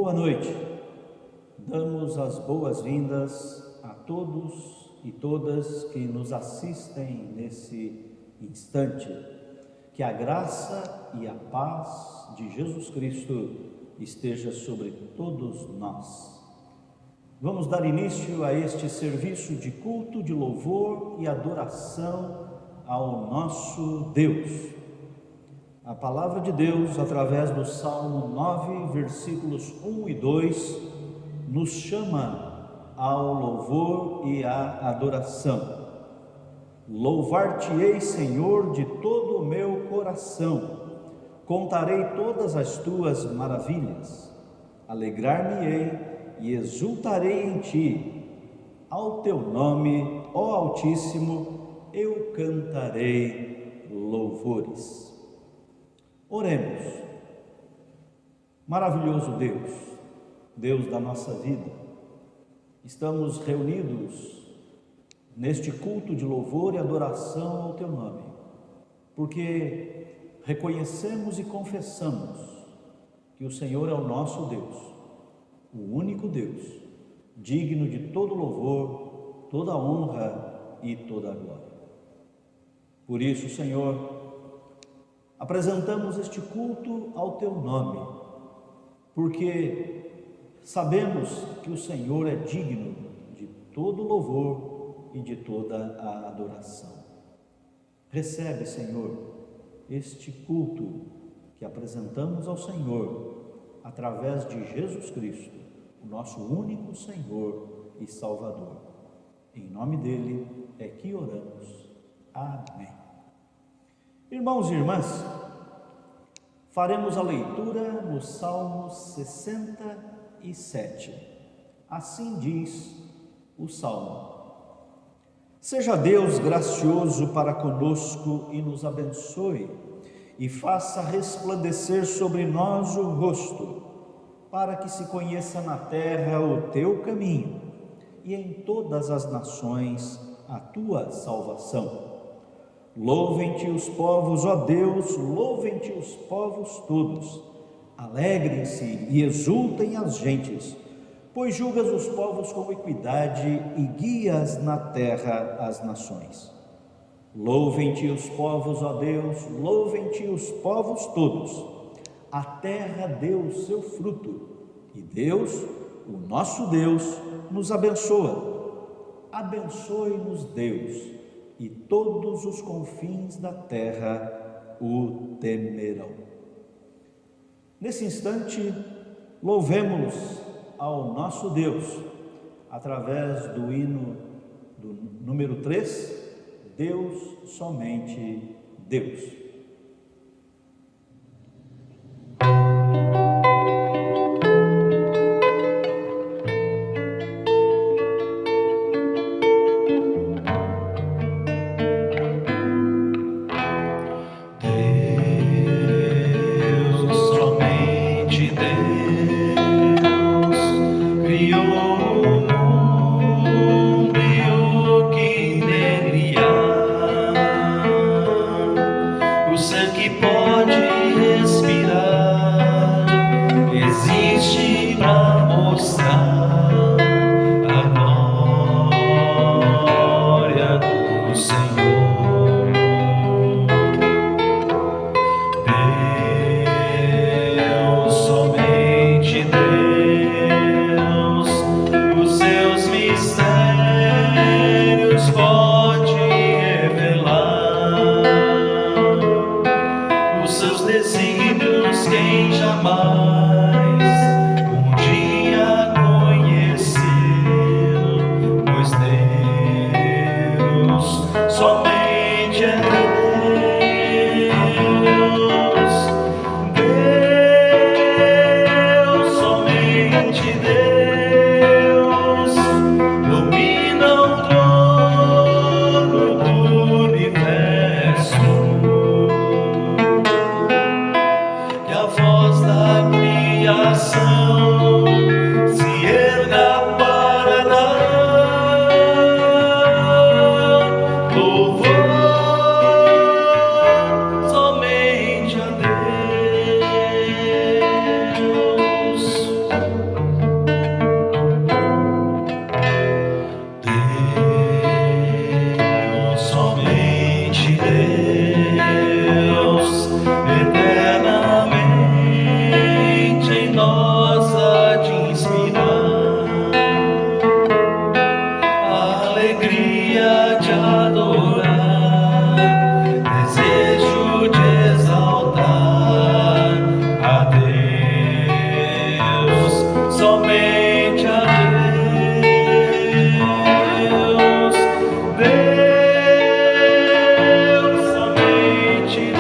boa noite. Damos as boas-vindas a todos e todas que nos assistem nesse instante. Que a graça e a paz de Jesus Cristo esteja sobre todos nós. Vamos dar início a este serviço de culto, de louvor e adoração ao nosso Deus. A palavra de Deus, através do Salmo 9, versículos 1 e 2, nos chama ao louvor e à adoração. Louvar-te-ei, Senhor, de todo o meu coração, contarei todas as tuas maravilhas, alegrar-me-ei e exultarei em ti, ao teu nome, ó Altíssimo, eu cantarei louvores. Oremos. Maravilhoso Deus, Deus da nossa vida, estamos reunidos neste culto de louvor e adoração ao teu nome, porque reconhecemos e confessamos que o Senhor é o nosso Deus, o único Deus, digno de todo louvor, toda honra e toda glória. Por isso, Senhor, apresentamos este culto ao teu nome, porque sabemos que o Senhor é digno de todo louvor e de toda a adoração. Recebe, Senhor, este culto que apresentamos ao Senhor através de Jesus Cristo, o nosso único Senhor e Salvador. Em nome dele é que oramos. Amém. Irmãos e irmãs, faremos a leitura no Salmo 67. Assim diz o Salmo: Seja Deus gracioso para conosco e nos abençoe, e faça resplandecer sobre nós o rosto, para que se conheça na terra o teu caminho, e em todas as nações a tua salvação. Louvem-te os povos, ó Deus, louvem-te os povos todos. Alegrem-se e exultem as gentes, pois julgas os povos com equidade e guias na terra as nações. Louvem-te os povos, ó Deus, louvem-te os povos todos. A terra deu o seu fruto, e Deus, o nosso Deus, nos abençoa. Abençoe-nos, Deus, e todos os confins da terra o temerão. Nesse instante, louvemos ao nosso Deus, através do hino do número 3, Deus, somente Deus. somente a Deus, Deus, somente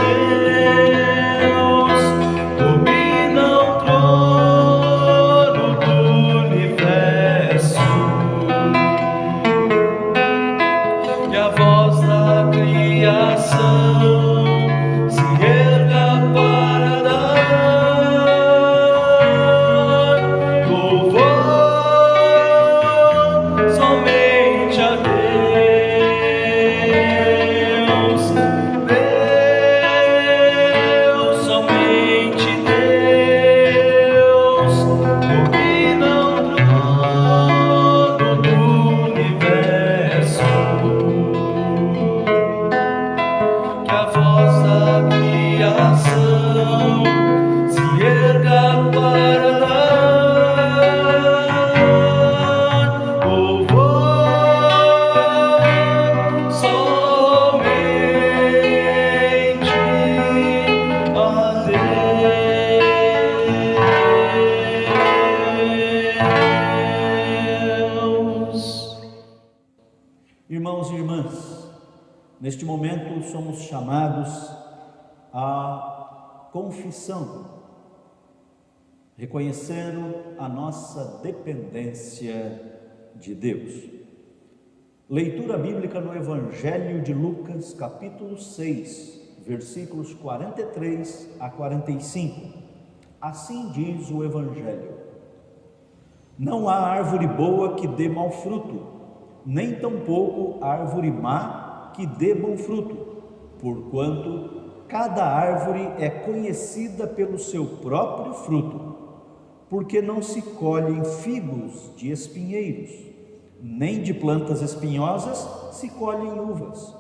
Deus, domina o trono do universo, e a voz da criação se erga para dar louvor somente a Deus, Deus, somente Deus, domina o trono do universo. Que a voz da criação se erga para dar louvor somente a Deus. Irmãos e irmãs, neste momento somos chamados à confissão, reconhecendo a nossa dependência de Deus. Leitura bíblica no Evangelho de Lucas, capítulo 6, versículos 43 a 45. Assim diz o Evangelho: Não há árvore boa que dê mau fruto, nem tampouco árvore má que dê bom fruto, porquanto cada árvore é conhecida pelo seu próprio fruto, porque não se colhem figos de espinheiros, nem de plantas espinhosas se colhem uvas.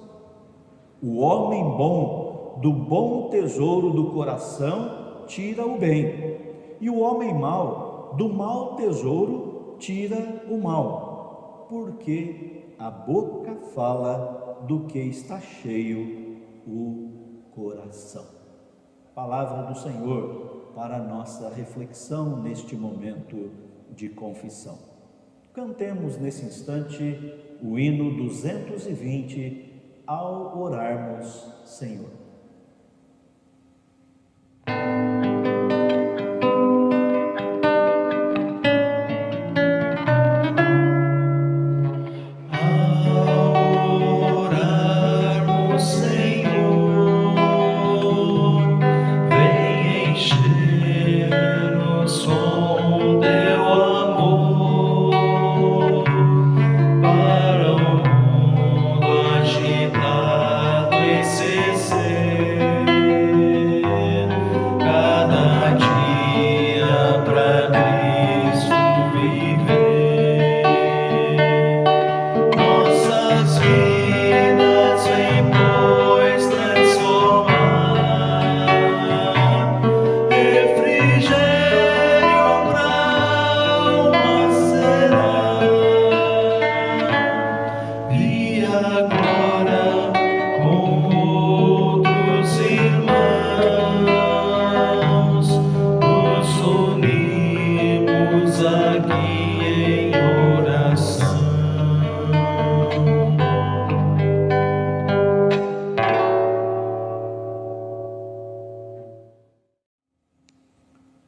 O homem bom do bom tesouro do coração tira o bem, e o homem mau do mau tesouro tira o mal, porque a boca fala do que está cheio o coração. Palavra do Senhor para a nossa reflexão neste momento de confissão. Cantemos nesse instante o hino 220 ao orarmos, Senhor.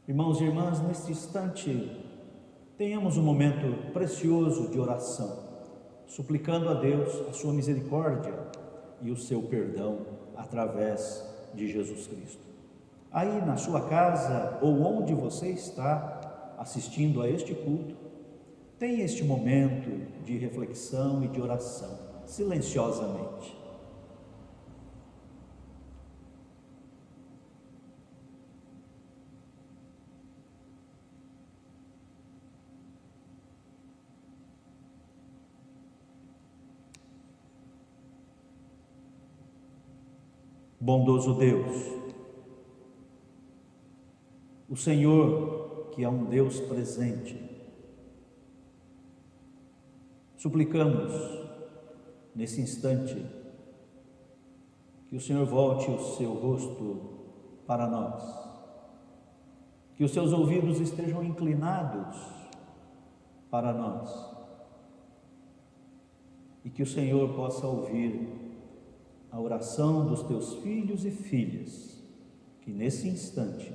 Irmãos e irmãs, neste instante, tenhamos um momento precioso de oração, suplicando a Deus a sua misericórdia e o seu perdão através de Jesus Cristo. Aí na sua casa ou onde você está assistindo a este culto, tenha este momento de reflexão e de oração, silenciosamente. Bondoso Deus, o Senhor, que é um Deus presente, suplicamos nesse instante que o Senhor volte o seu rosto para nós, que os seus ouvidos estejam inclinados para nós. E que o Senhor possa ouvir a oração dos teus filhos e filhas, que nesse instante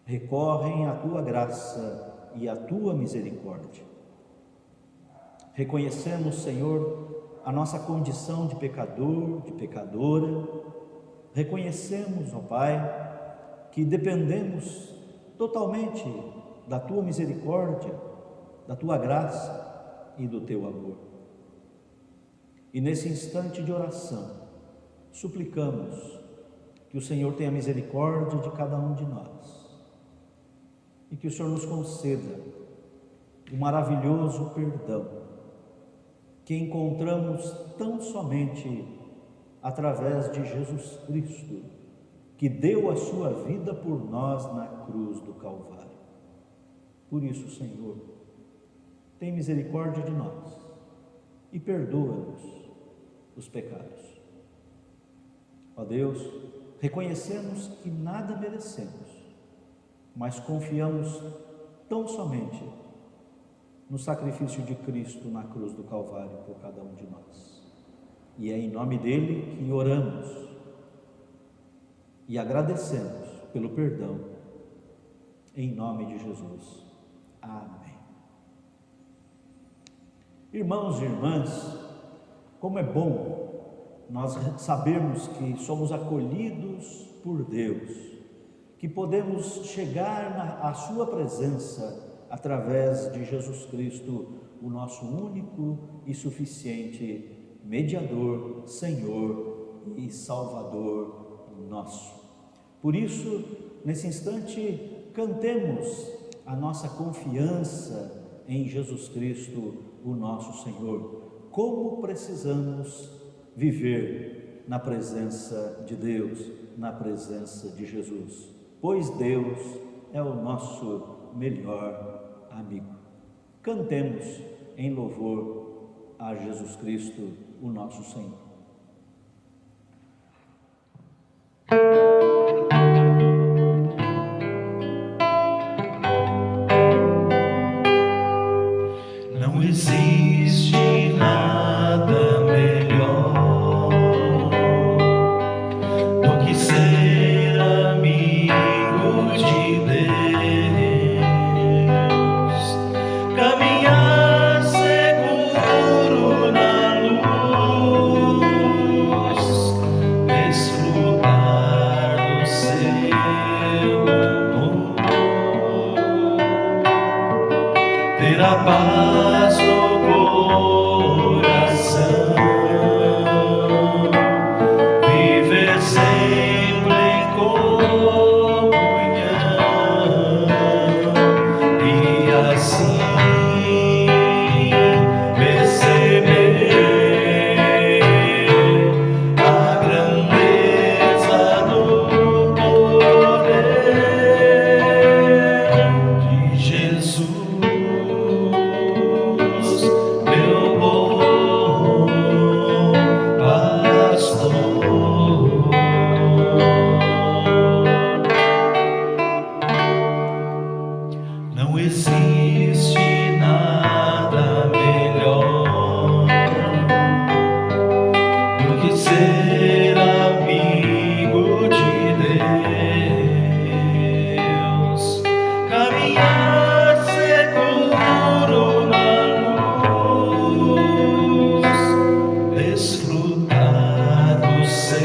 recorrem à tua graça e à tua misericórdia. Reconhecemos, Senhor, a nossa condição de pecador, de pecadora. Reconhecemos, ó Pai, que dependemos totalmente da tua misericórdia, da tua graça e do teu amor. E nesse instante de oração, suplicamos que o Senhor tenha misericórdia de cada um de nós e que o Senhor nos conceda o maravilhoso perdão que encontramos tão somente através de Jesus Cristo, que deu a sua vida por nós na cruz do Calvário. Por isso, Senhor, tem misericórdia de nós e perdoa-nos os pecados. Ó Deus, reconhecemos que nada merecemos, mas confiamos tão somente no sacrifício de Cristo na cruz do Calvário por cada um de nós. E é em nome dele que oramos e agradecemos pelo perdão, em nome de Jesus. Amém. Irmãos e irmãs, como é bom nós sabermos que somos acolhidos por Deus, que podemos chegar à sua presença através de Jesus Cristo, o nosso único e suficiente mediador, Senhor e Salvador nosso. Por isso, nesse instante, cantemos a nossa confiança em Jesus Cristo, o nosso Senhor. Como precisamos viver na presença de Deus, na presença de Jesus, pois Deus é o nosso melhor amigo. Cantemos em louvor a Jesus Cristo, o nosso Senhor. Não existe nada melhor do que ser amigo de Deus, caminhar seguro na luz, desfrutar do seu amor, ter a paz no coração, viver sempre em comunhão e assim perceber a grandeza do poder de Jesus. Não existe nada melhor do que ser amigo de Deus, caminhar seguro na luz, desfrutar do seu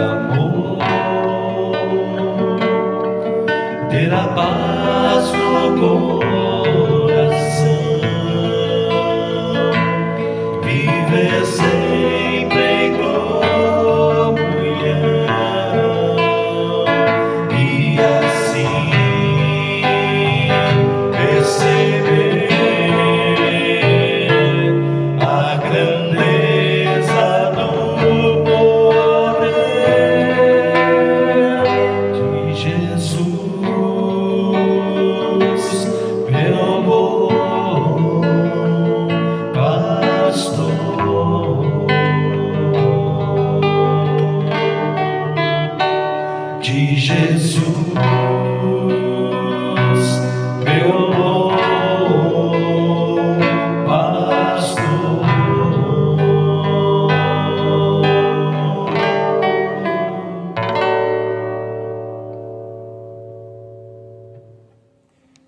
amor, ter a paz no coração, viver sempre em comunhão e assim perceber a grandeza do poder de Jesus, meu bom pastor.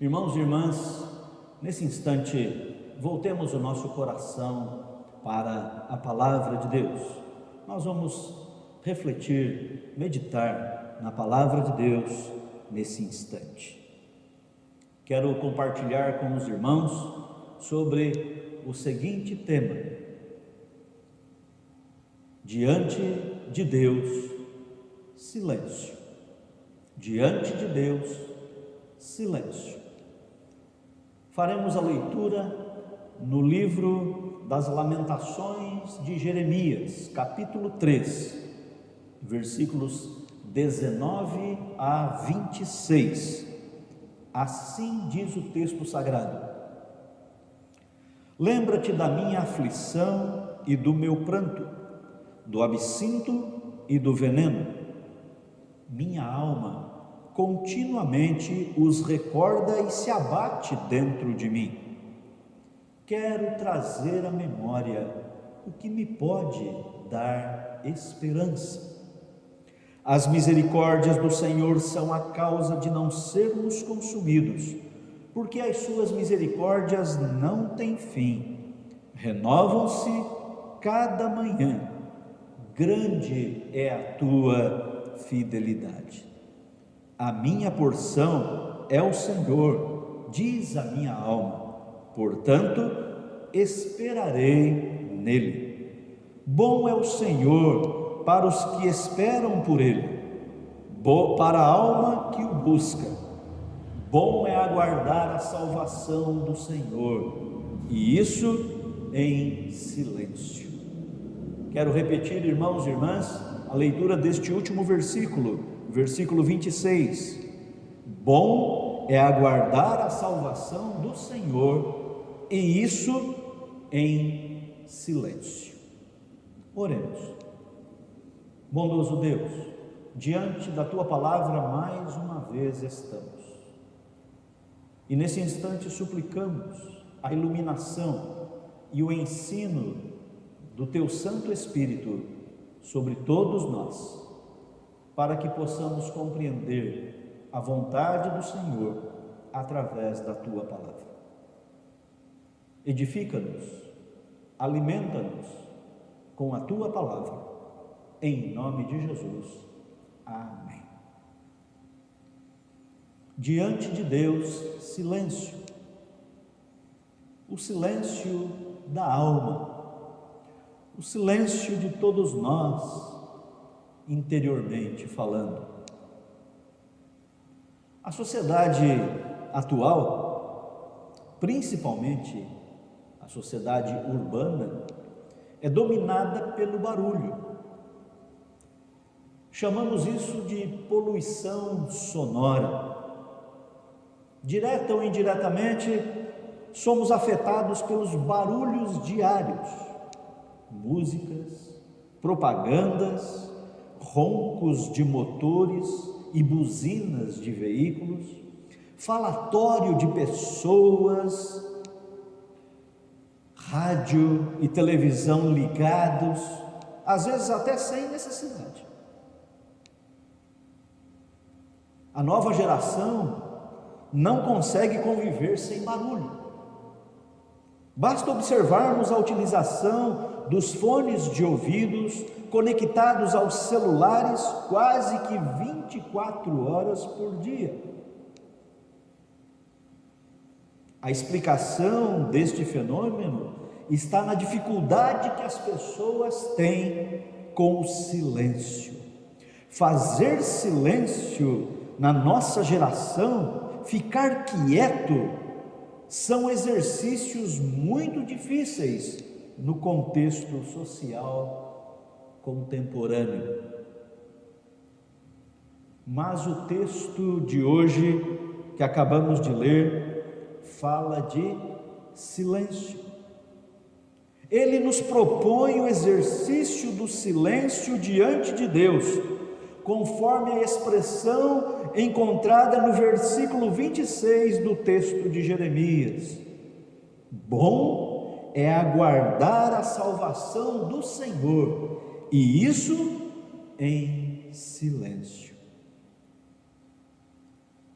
Irmãos e irmãs, nesse instante, voltemos o nosso coração para a palavra de Deus. Nós vamos refletir, meditar na palavra de Deus nesse instante. Quero compartilhar com os irmãos sobre o seguinte tema: diante de Deus, silêncio. Diante de Deus, silêncio. Faremos a leitura no livro das Lamentações de Jeremias, capítulo 3, versículos 19 a 26. Assim diz o texto sagrado: lembra-te da minha aflição e do meu pranto, do absinto e do veneno. Minha alma continuamente os recorda e se abate dentro de mim. Quero trazer à memória o que me pode dar esperança. As misericórdias do Senhor são a causa de não sermos consumidos, porque as suas misericórdias não têm fim, renovam-se cada manhã. Grande é a tua fidelidade. A minha porção é o Senhor, diz a minha alma, portanto esperarei nele. Bom é o Senhor para os que esperam por ele, para a alma que o busca. Bom é aguardar a salvação do Senhor, e isso em silêncio. Quero repetir, irmãos e irmãs, a leitura deste último versículo, versículo 26. Bom é aguardar a salvação do Senhor, e isso em silêncio. Oremos. Bondoso Deus, diante da Tua palavra mais uma vez estamos, e nesse instante suplicamos a iluminação e o ensino do Teu Santo Espírito sobre todos nós, para que possamos compreender a vontade do Senhor através da Tua palavra. Edifica-nos, alimenta-nos com a Tua palavra, em nome de Jesus. Amém. Diante de Deus, silêncio. O silêncio da alma, o silêncio de todos nós, interiormente falando. A sociedade atual, principalmente a sociedade urbana, é dominada pelo barulho. Chamamos isso de poluição sonora. Direta ou indiretamente, somos afetados pelos barulhos diários, músicas, propagandas, roncos de motores e buzinas de veículos, falatório de pessoas, rádio e televisão ligados, às vezes até sem necessidade. A nova geração não consegue conviver sem barulho. Basta observarmos a utilização dos fones de ouvidos conectados aos celulares quase que 24 horas por dia. A explicação deste fenômeno está na dificuldade que as pessoas têm com o silêncio. Fazer silêncio na nossa geração, ficar quieto, são exercícios muito difíceis no contexto social contemporâneo. Mas o texto de hoje, que acabamos de ler, fala de silêncio. Ele nos propõe o exercício do silêncio diante de Deus, conforme a expressão encontrada no versículo 26 do texto de Jeremias. Bom é aguardar a salvação do Senhor, e isso em silêncio.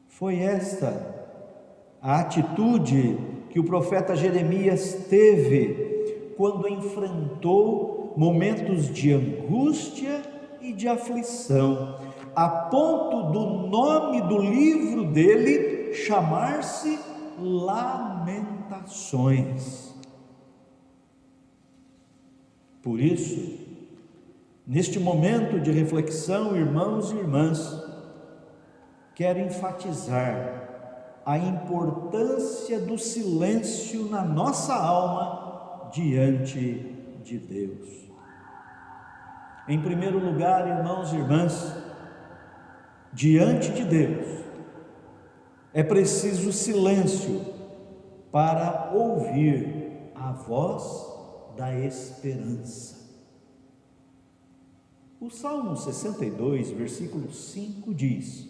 Foi esta a atitude que o profeta Jeremias teve quando enfrentou momentos de angústia e de aflição, a ponto do nome do livro dele chamar-se Lamentações. Por isso, neste momento de reflexão, irmãos e irmãs, quero enfatizar a importância do silêncio na nossa alma diante de Deus. Em primeiro lugar, irmãos e irmãs, diante de Deus, é preciso silêncio para ouvir a voz da esperança. O Salmo 62, versículo 5 diz: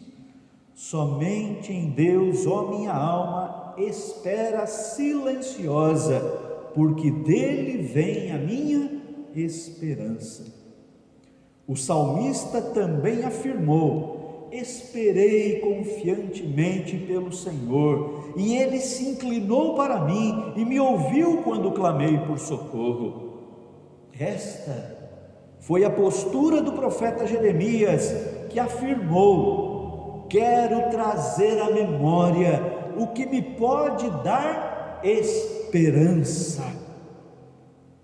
somente em Deus, ó minha alma, espera silenciosa, porque dele vem a minha esperança. O salmista também afirmou: esperei confiantemente pelo Senhor, e ele se inclinou para mim e me ouviu quando clamei por socorro. Esta foi a postura do profeta Jeremias, que afirmou: quero trazer à memória o que me pode dar esperança.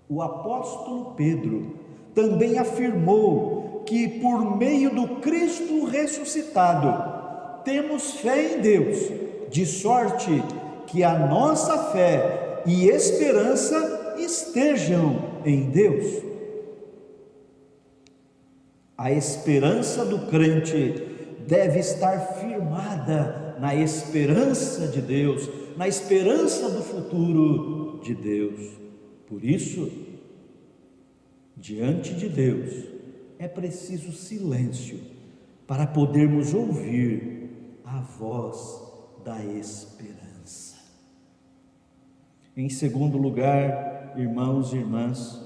O apóstolo Pedro também afirmou que por meio do Cristo ressuscitado temos fé em Deus, de sorte que a nossa fé e esperança estejam em Deus. A esperança do crente deve estar firmada na esperança de Deus, na esperança do futuro de Deus. Por isso, diante de Deus, é preciso silêncio para podermos ouvir a voz da esperança. Em segundo lugar, irmãos e irmãs,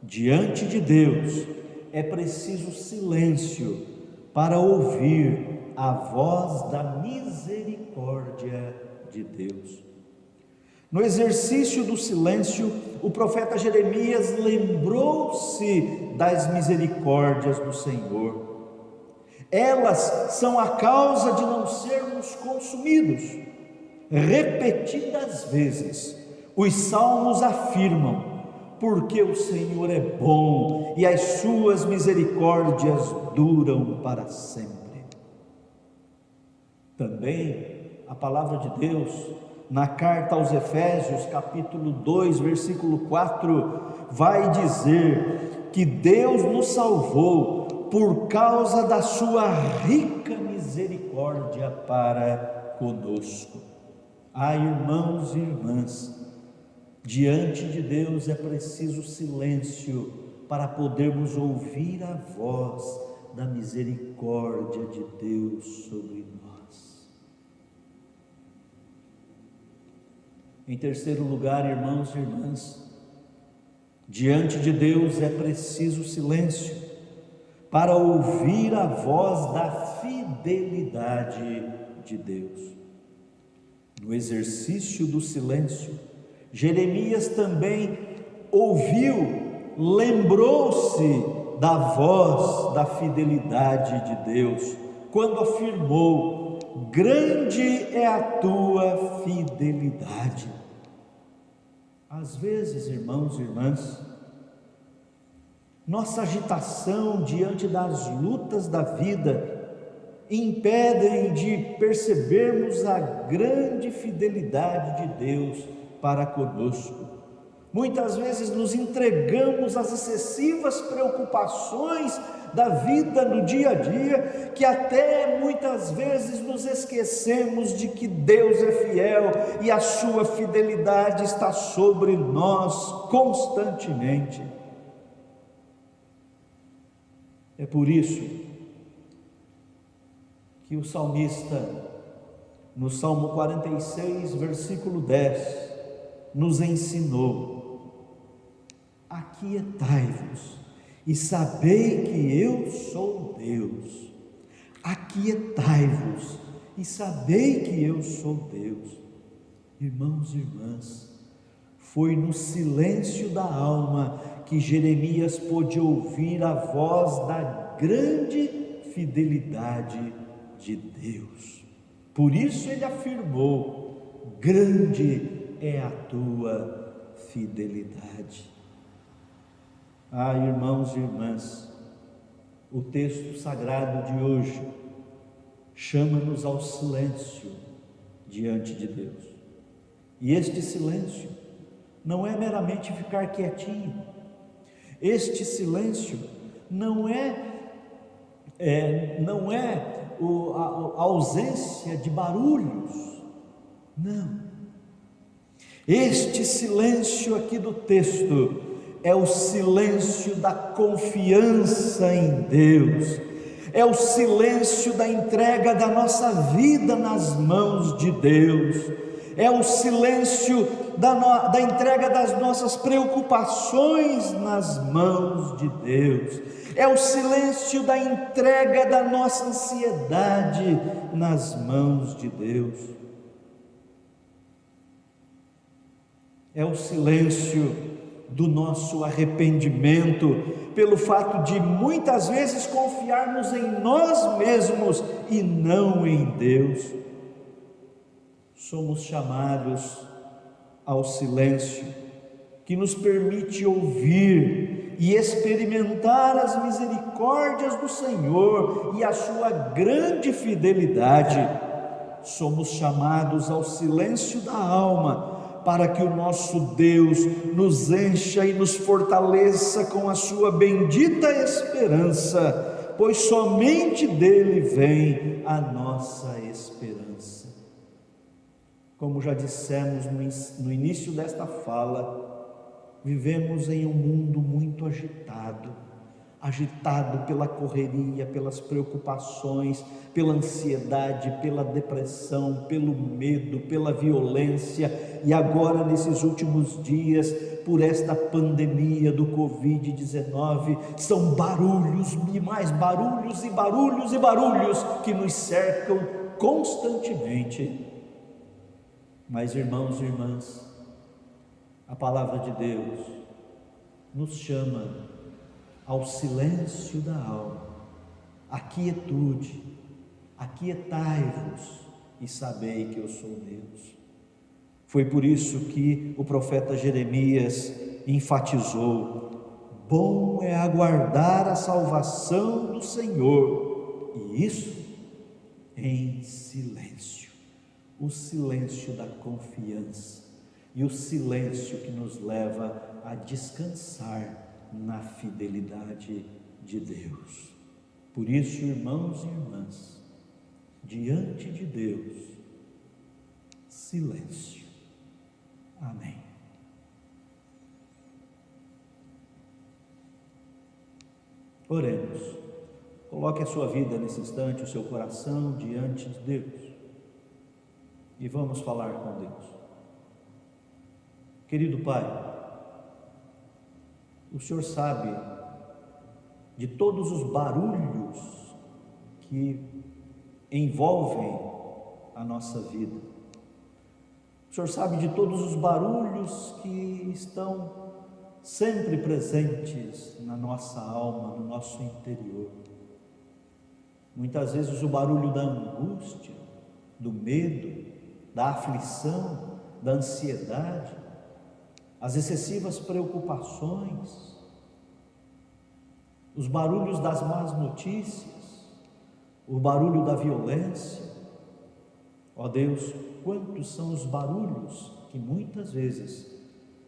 diante de Deus, é preciso silêncio para ouvir a voz da misericórdia de Deus. No exercício do silêncio, o profeta Jeremias lembrou-se das misericórdias do Senhor. Elas são a causa de não sermos consumidos. Repetidas vezes, os salmos afirmam: porque o Senhor é bom e as suas misericórdias duram para sempre. Também a palavra de Deus, na carta aos Efésios, capítulo 2, versículo 4, vai dizer que Deus nos salvou por causa da sua rica misericórdia para conosco. Irmãos e irmãs, diante de Deus é preciso silêncio para podermos ouvir a voz da misericórdia de Deus sobre nós. Em terceiro lugar, irmãos e irmãs, diante de Deus é preciso silêncio para ouvir a voz da fidelidade de Deus. No exercício do silêncio, Jeremias também lembrou-se da voz da fidelidade de Deus, quando afirmou: grande é a tua fidelidade. Às vezes, irmãos e irmãs, nossa agitação diante das lutas da vida impedem de percebermos a grande fidelidade de Deus para conosco. Muitas vezes nos entregamos às excessivas preocupações da vida no dia a dia, que até muitas vezes nos esquecemos de que Deus é fiel e a sua fidelidade está sobre nós constantemente. É por isso que o salmista, no Salmo 46, versículo 10, nos ensinou: aquietai-vos e sabei que eu sou Deus. Aquietai-vos e sabei que eu sou Deus. Irmãos e irmãs, foi no silêncio da alma que Jeremias pôde ouvir a voz da grande fidelidade de Deus. Por isso ele afirmou: grande é a tua fidelidade. Ah, irmãos e irmãs, o texto sagrado de hoje chama-nos ao silêncio diante de Deus. E este silêncio não é meramente ficar quietinho. Este silêncio não é a ausência de barulhos. Não. Este silêncio aqui do texto é o silêncio da confiança em Deus, é o silêncio da entrega da nossa vida nas mãos de Deus, é o silêncio da entrega das nossas preocupações nas mãos de Deus, é o silêncio da entrega da nossa ansiedade nas mãos de Deus, é o silêncio do nosso arrependimento, pelo fato de muitas vezes confiarmos em nós mesmos e não em Deus. Somos chamados ao silêncio que nos permite ouvir e experimentar as misericórdias do Senhor e a sua grande fidelidade. Somos chamados ao silêncio da alma, para que o nosso Deus nos encha e nos fortaleça com a sua bendita esperança, pois somente dele vem a nossa esperança. Como já dissemos no início desta fala, vivemos em um mundo muito agitado pela correria, pelas preocupações, pela ansiedade, pela depressão, pelo medo, pela violência, e agora nesses últimos dias, por esta pandemia do Covid-19, são barulhos e mais barulhos e barulhos e barulhos que nos cercam constantemente. Mas, irmãos e irmãs, a palavra de Deus nos chama ao silêncio da alma, à quietude, aquietai-vos e sabei que eu sou Deus. Foi por isso que o profeta Jeremias enfatizou: bom é aguardar a salvação do Senhor, e isso em silêncio, o silêncio da confiança e o silêncio que nos leva a descansar na fidelidade de Deus. Por isso, irmãos e irmãs, diante de Deus, silêncio. Amém. Oremos. Coloque a sua vida nesse instante, o seu coração diante de Deus, e vamos falar com Deus. Querido Pai, o Senhor sabe de todos os barulhos que envolvem a nossa vida. O Senhor sabe de todos os barulhos que estão sempre presentes na nossa alma, no nosso interior. Muitas vezes o barulho da angústia, do medo, da aflição, da ansiedade, as excessivas preocupações, os barulhos das más notícias, o barulho da violência. Ó Deus, quantos são os barulhos que muitas vezes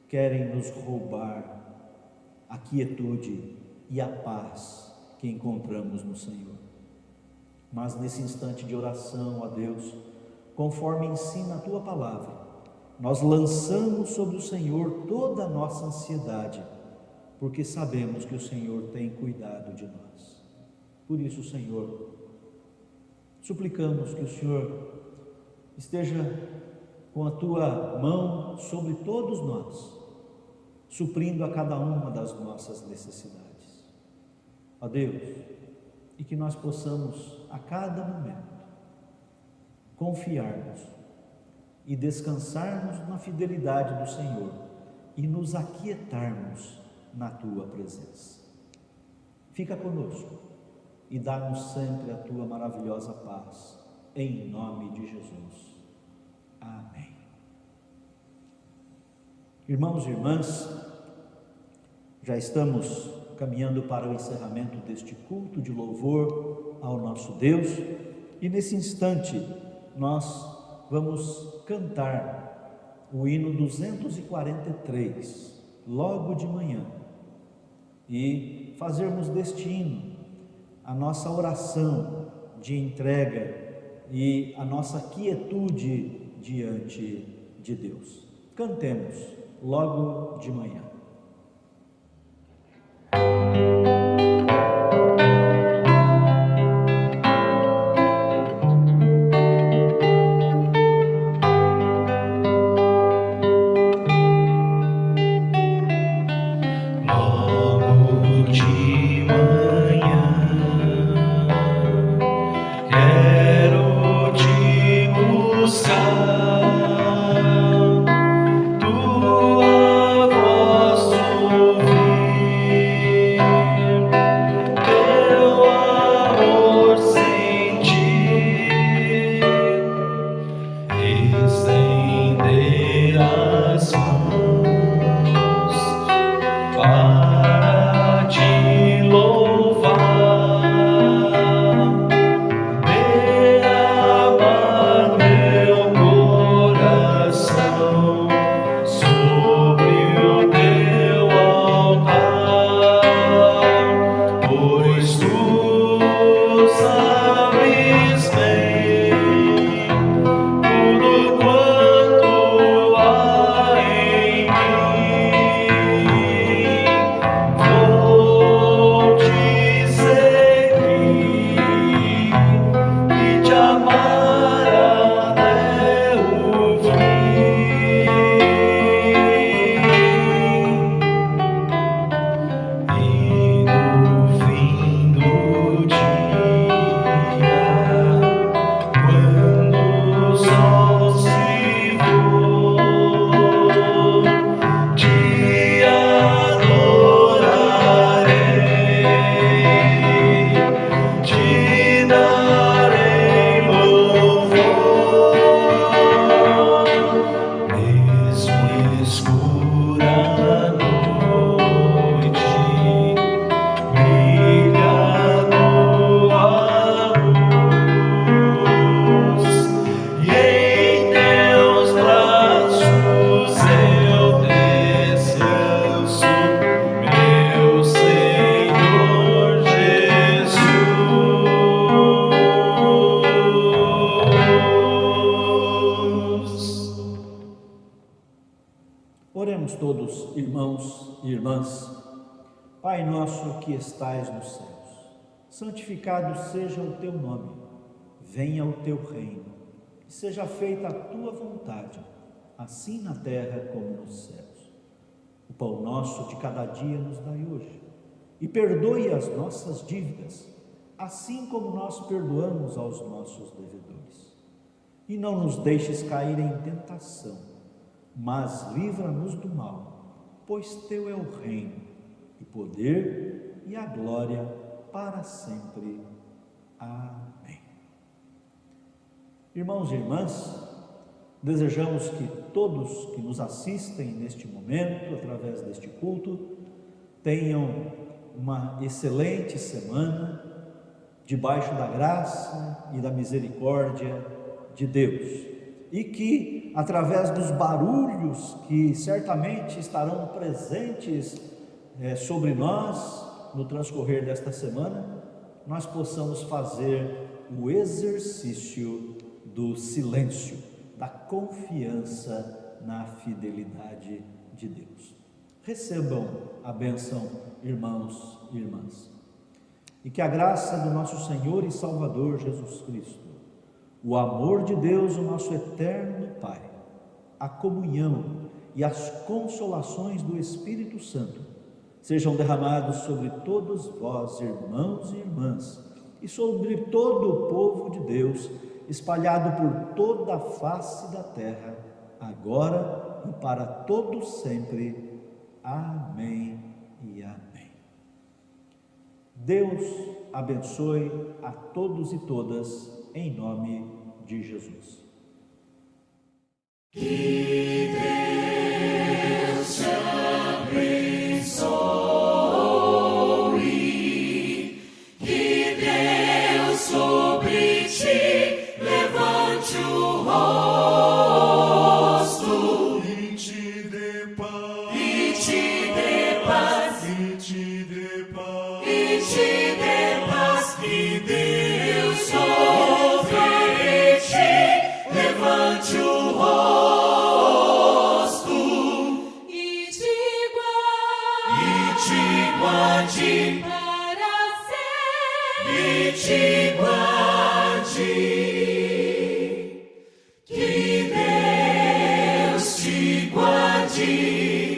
querem nos roubar a quietude e a paz que encontramos no Senhor. Mas nesse instante de oração, ó Deus, conforme ensina a Tua palavra, nós lançamos sobre o Senhor toda a nossa ansiedade, porque sabemos que o Senhor tem cuidado de nós. Por isso, Senhor, suplicamos que o Senhor esteja com a Tua mão sobre todos nós, suprindo a cada uma das nossas necessidades. Ó Deus, e que nós possamos a cada momento confiarmos e descansarmos na fidelidade do Senhor e nos aquietarmos na tua presença. Fica conosco e dá-nos sempre a tua maravilhosa paz, em nome de Jesus. Amém. Irmãos e irmãs, já estamos caminhando para o encerramento deste culto de louvor ao nosso Deus, e nesse instante nós vamos cantar o hino 243, logo de manhã, e fazermos deste hino a nossa oração de entrega e a nossa quietude diante de Deus. Cantemos logo de manhã. Oremos todos, irmãos e irmãs. Pai nosso que estais nos céus, santificado seja o teu nome, venha o teu reino, e seja feita a tua vontade, assim na terra como nos céus. O pão nosso de cada dia nos dai hoje, e perdoe as nossas dívidas, assim como nós perdoamos aos nossos devedores. E não nos deixes cair em tentação, mas livra-nos do mal, pois teu é o reino, e poder e a glória para sempre. Amém. Irmãos e irmãs, desejamos que todos que nos assistem neste momento, através deste culto, tenham uma excelente semana, debaixo da graça e da misericórdia de Deus. E que, através dos barulhos que certamente estarão presentes sobre nós no transcorrer desta semana, nós possamos fazer o exercício do silêncio, da confiança na fidelidade de Deus. Recebam a bênção, irmãos e irmãs. E que a graça do nosso Senhor e Salvador Jesus Cristo, o amor de Deus, o nosso eterno Pai, a comunhão e as consolações do Espírito Santo sejam derramados sobre todos vós, irmãos e irmãs, e sobre todo o povo de Deus espalhado por toda a face da terra, agora e para todo sempre. Amém e amém. Deus abençoe a todos e todas, em nome de Jesus. Que Deus te abençoe, que Deus sobre ti levante o rosto e te dê paz, e te dê paz, e te dê paz, e te dê paz, que Deus sobre ti levante o rosto e te guarde para sempre, e te guarde, que Deus te guarde.